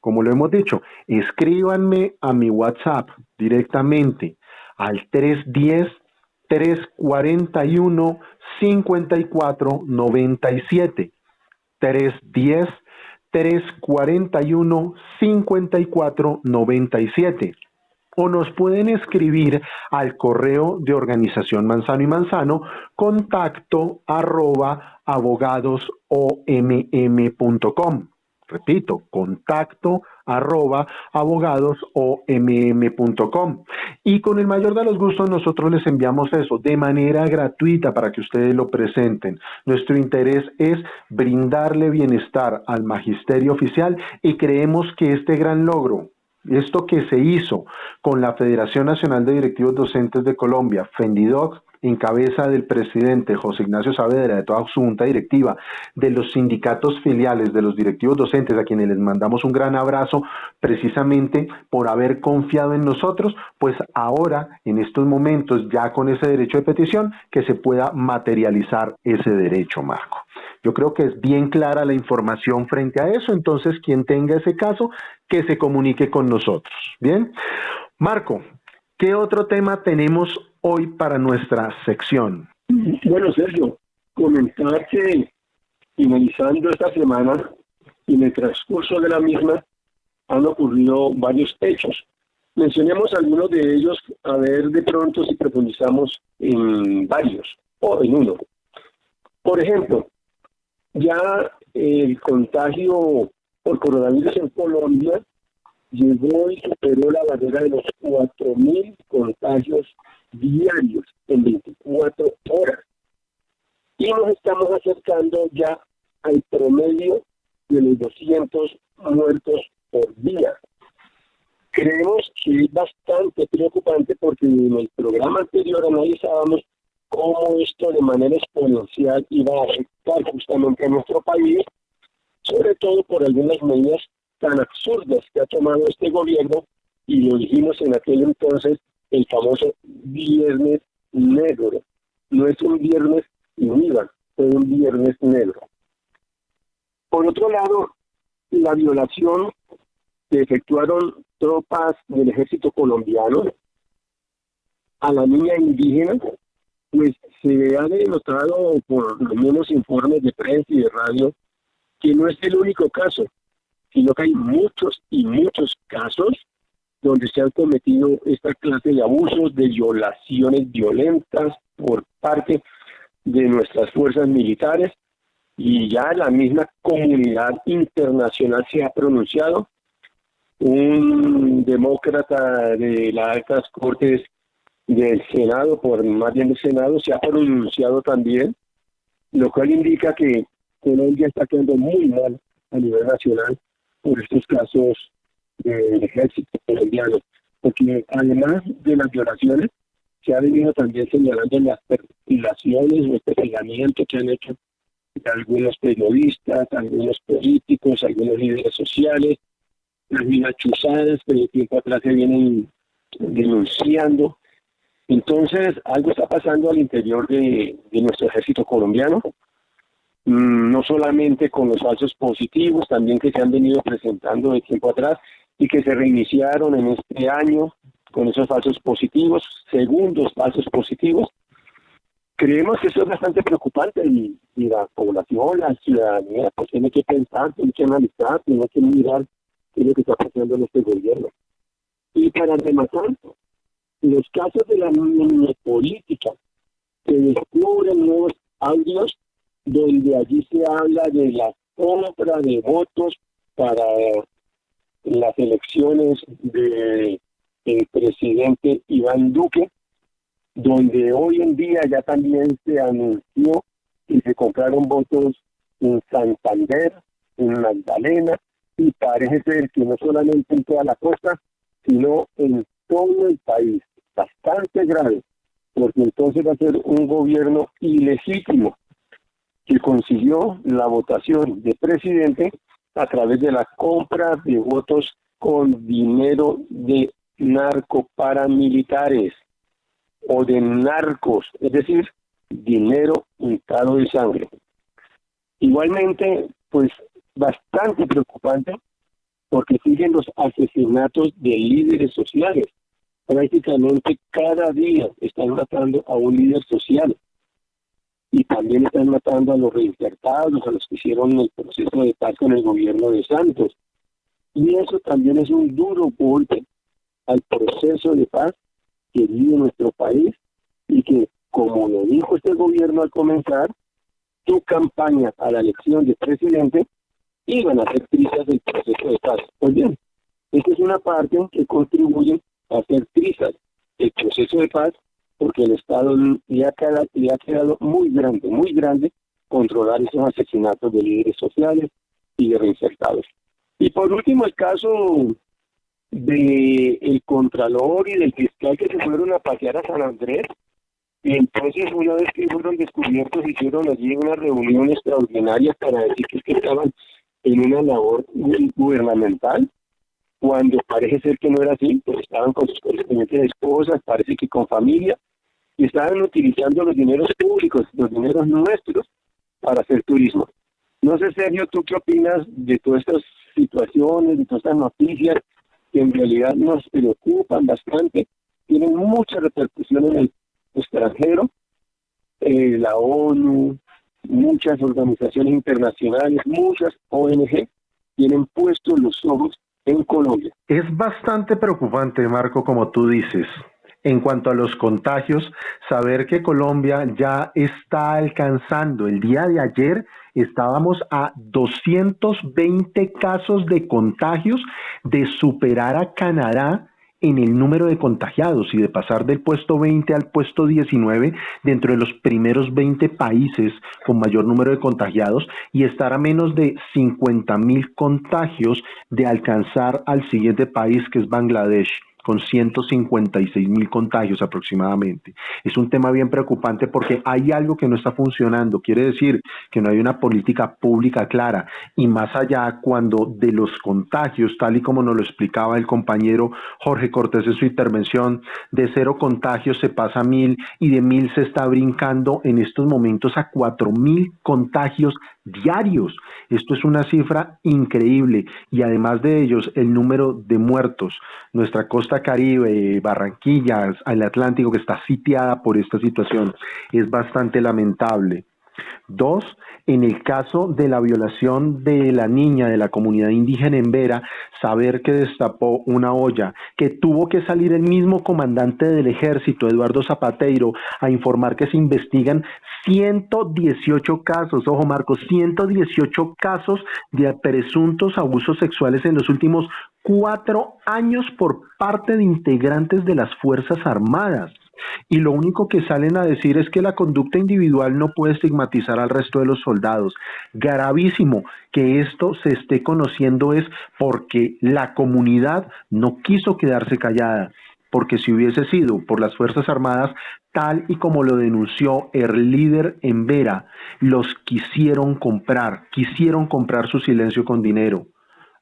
Como lo hemos dicho, escríbanme a mi WhatsApp directamente al 310-341-5497. 310-341-5497. O nos pueden escribir al correo de Organización Manzano y Manzano, contacto@abogadosomm.com. Repito, contacto@abogadosomm.com. Y con el mayor de los gustos nosotros les enviamos eso de manera gratuita para que ustedes lo presenten. Nuestro interés es brindarle bienestar al magisterio oficial y creemos que este gran logro, esto que se hizo con la Federación Nacional de Directivos Docentes de Colombia, FENDIDOC, en cabeza del presidente José Ignacio Saavedra, de toda su junta directiva, de los sindicatos filiales, de los directivos docentes, a quienes les mandamos un gran abrazo, precisamente por haber confiado en nosotros, pues ahora, en estos momentos, ya con ese derecho de petición, que se pueda materializar ese derecho, Marco. Yo creo que es bien clara la información frente a eso, entonces quien tenga ese caso, que se comunique con nosotros. Bien, Marco, ¿qué otro tema tenemos hoy para nuestra sección? Bueno, Sergio, comentar que finalizando esta semana y en el transcurso de la misma han ocurrido varios hechos. Mencionemos algunos de ellos, a ver de pronto si profundizamos en varios o en uno. Por ejemplo, ya el contagio por coronavirus en Colombia llegó y superó la barrera de los 4.000 contagios diarios en 24 horas. Y nos estamos acercando ya al promedio de los 200 muertos por día. Creemos que es bastante preocupante porque en el programa anterior analizábamos cómo esto de manera exponencial iba a afectar justamente a nuestro país, sobre todo por algunas medidas tan absurdas que ha tomado este gobierno, y lo dijimos en aquel entonces, el famoso viernes negro. No es un viernes sin IVA, fue un viernes negro. Por otro lado, la violación que efectuaron tropas del ejército colombiano a la niña indígena, pues se ha denotado por lo menos informes de prensa y de radio que no es el único caso, sino que hay muchos y muchos casos donde se han cometido esta clase de abusos, de violaciones violentas por parte de nuestras fuerzas militares, y ya la misma comunidad internacional se ha pronunciado. Un demócrata de las altas cortes del Senado, más bien del Senado, se ha pronunciado también, lo cual indica que Colombia está quedando muy mal a nivel nacional por estos casos del ejército colombiano, porque además de las violaciones, se ha venido también señalando las perfilaciones o el perfilamiento que han hecho algunos periodistas, algunos políticos, algunos líderes sociales, las mismas chuzadas que de tiempo atrás se vienen denunciando. Entonces, algo está pasando al interior de nuestro ejército colombiano, no solamente con los falsos positivos, también que se han venido presentando de tiempo atrás y que se reiniciaron en este año con esos falsos positivos, segundos falsos positivos. Creemos que eso es bastante preocupante y la población, la ciudadanía, pues tiene que pensar, tiene que analizar, tiene que mirar qué es lo que está pasando en este gobierno. Y para rematar, los casos de la política, se descubren nuevos audios donde allí se habla de la compra de votos para las elecciones del presidente Iván Duque, donde hoy en día ya también se anunció que se compraron votos en Santander, en Magdalena, y parece ser que no solamente en toda la costa, sino en todo el país. Bastante grave, porque entonces va a ser un gobierno ilegítimo que consiguió la votación de presidente a través de la compra de votos con dinero de narcoparamilitares o de narcos, es decir, dinero untado de sangre. Igualmente, pues bastante preocupante, porque siguen los asesinatos de líderes sociales. Prácticamente cada día están matando a un líder social, y también están matando a los reinsertados, a los que hicieron el proceso de paz con el gobierno de Santos. Y eso también es un duro golpe al proceso de paz que vive nuestro país, y que, como lo dijo este gobierno al comenzar su campaña a la elección de presidente, iban a hacer trizas del proceso de paz. Pues bien, esta es una parte que contribuye a hacer trizas el proceso de paz, porque el Estado le ha quedado muy grande controlar esos asesinatos de líderes sociales y de reinsertados. Y por último, el caso del contralor y del fiscal que se fueron a pasear a San Andrés. Entonces, una vez que fueron descubiertos, hicieron allí una reunión extraordinaria para decir que estaban en una labor gubernamental, cuando parece ser que no era así, pues estaban con sus correspondientes esposas, parece que con familia, y estaban utilizando los dineros públicos, los dineros nuestros, para hacer turismo. No sé, Sergio, ¿tú qué opinas de todas estas situaciones, de todas estas noticias que en realidad nos preocupan bastante, tienen mucha repercusión en el extranjero? La ONU, muchas organizaciones internacionales, muchas ONG tienen puestos los ojos en Colombia. Es bastante preocupante, Marco, como tú dices. En cuanto a los contagios, saber que Colombia ya está alcanzando, el día de ayer estábamos a 220 casos de contagios de superar a Canadá en el número de contagiados y de pasar del puesto 20 al puesto 19 dentro de los primeros 20 países con mayor número de contagiados y estar a menos de 50,000 contagios de alcanzar al siguiente país, que es Bangladesh, con 156,000 contagios aproximadamente. Es un tema bien preocupante porque hay algo que no está funcionando, quiere decir que no hay una política pública clara, y más allá, cuando de los contagios, tal y como nos lo explicaba el compañero Jorge Cortés en su intervención, de 0 contagios se pasa a 1,000 y de 1,000 se está brincando en estos momentos a 4,000 contagios diarios. Esto es una cifra increíble, y además de ellos el número de muertos, nuestra costa Caribe, Barranquilla, el Atlántico, que está sitiada por esta situación, es bastante lamentable. 2, en el caso de la violación de la niña de la comunidad indígena en Vera, saber que destapó una olla, que tuvo que salir el mismo comandante del ejército, Eduardo Zapateiro, a informar que se investigan 118 casos, ojo Marcos, 118 casos de presuntos abusos sexuales en los últimos 4 años por parte de integrantes de las Fuerzas Armadas. Y lo único que salen a decir es que la conducta individual no puede estigmatizar al resto de los soldados. Gravísimo que esto se esté conociendo es porque la comunidad no quiso quedarse callada, porque si hubiese sido por las Fuerzas Armadas, tal y como lo denunció el líder en Vera, los quisieron comprar su silencio con dinero.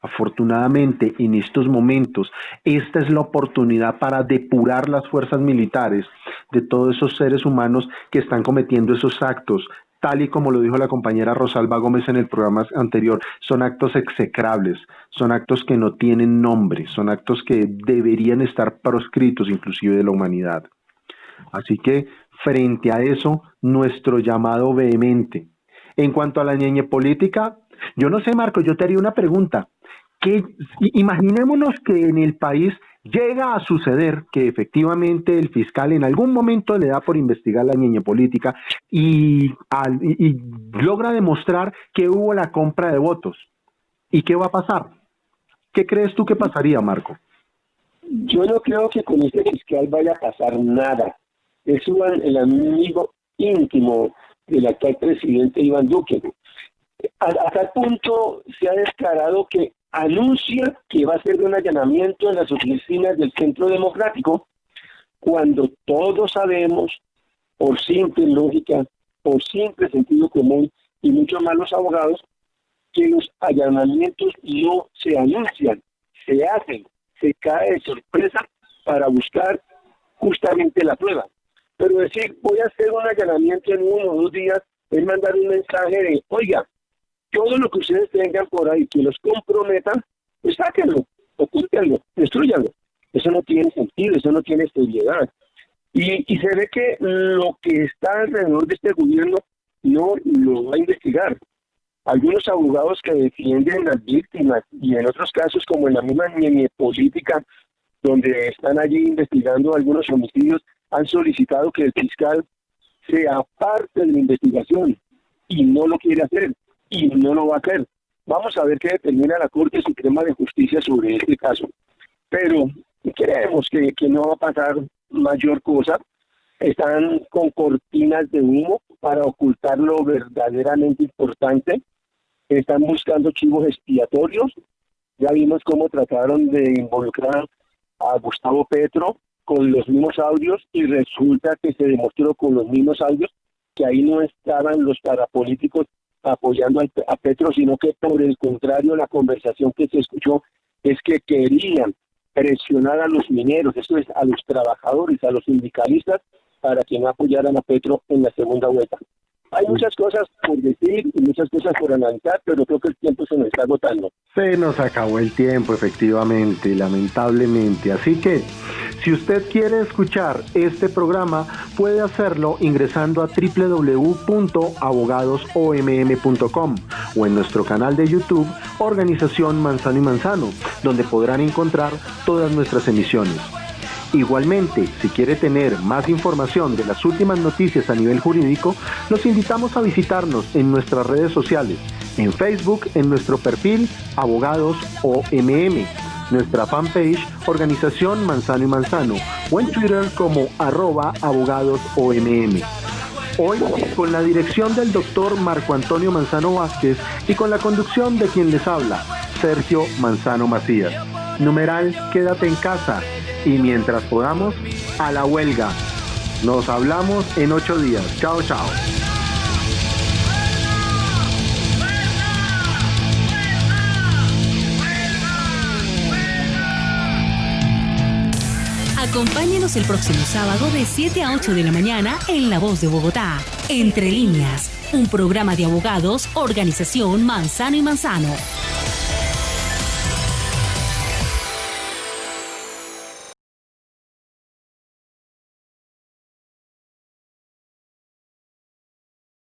Afortunadamente, en estos momentos, esta es la oportunidad para depurar las fuerzas militares de todos esos seres humanos que están cometiendo esos actos, tal y como lo dijo la compañera Rosalba Gómez en el programa anterior. Son actos execrables, son actos que no tienen nombre, son actos que deberían estar proscritos inclusive de la humanidad. Así que, frente a eso, nuestro llamado vehemente. En cuanto a la ñeñe política, yo no sé, Marco, yo te haría una pregunta. Imaginémonos que en el país llega a suceder que efectivamente el fiscal en algún momento le da por investigar la ñeñe política y logra demostrar que hubo la compra de votos. ¿Y qué va a pasar? ¿Qué crees tú que pasaría, Marco? Yo no creo que con este fiscal vaya a pasar nada. Es el amigo íntimo del actual presidente Iván Duque. A tal punto se ha declarado que anuncia que va a hacer un allanamiento en las oficinas del Centro Democrático, cuando todos sabemos, por simple lógica, por simple sentido común, y muchos más los abogados, que los allanamientos no se anuncian, se hacen, se cae de sorpresa para buscar justamente la prueba. Pero decir, voy a hacer un allanamiento en 1 o 2 días, es mandar un mensaje de, oiga, todo lo que ustedes tengan por ahí que los comprometa, pues sáquenlo, ocúltenlo, destruyanlo. Eso no tiene sentido, eso no tiene estabilidad. Y se ve que lo que está alrededor de este gobierno no lo va a investigar. Algunos abogados que defienden a las víctimas, y en otros casos, como en la misma ñeñe política, donde están allí investigando algunos homicidios, han solicitado que el fiscal sea parte de la investigación, y no lo quiere hacer. Y no lo va a hacer. Vamos a ver qué determina la Corte Suprema de Justicia sobre este caso. Pero creemos que no va a pasar mayor cosa. Están con cortinas de humo para ocultar lo verdaderamente importante. Están buscando chivos expiatorios. Ya vimos cómo trataron de involucrar a Gustavo Petro con los mismos audios, y resulta que se demostró con los mismos audios que ahí no estaban los parapolíticos apoyando a Petro, sino que por el contrario, la conversación que se escuchó es que querían presionar a los mineros, esto es, a los trabajadores, a los sindicalistas, para que no apoyaran a Petro en la segunda vuelta. Hay muchas cosas por decir y muchas cosas por analizar, pero creo que el tiempo se nos está agotando. Se nos acabó el tiempo, efectivamente, lamentablemente. Así que, si usted quiere escuchar este programa, puede hacerlo ingresando a www.abogadosomm.com o en nuestro canal de YouTube Organización Manzano y Manzano, donde podrán encontrar todas nuestras emisiones. Igualmente, si quiere tener más información de las últimas noticias a nivel jurídico, los invitamos a visitarnos en nuestras redes sociales, en Facebook en nuestro perfil Abogados OMM, nuestra fanpage Organización Manzano y Manzano o en Twitter como @abogadosOMM. Hoy, con la dirección del doctor Marco Antonio Manzano Vázquez y con la conducción de quien les habla, Sergio Manzano Macías. Numeral, quédate en casa y mientras podamos, a la huelga. Nos hablamos en 8 días. Chao, chao. Acompáñenos el próximo sábado de 7 a 8 de la mañana en La Voz de Bogotá. Entre Líneas, un programa de abogados, Organización Manzano y Manzano.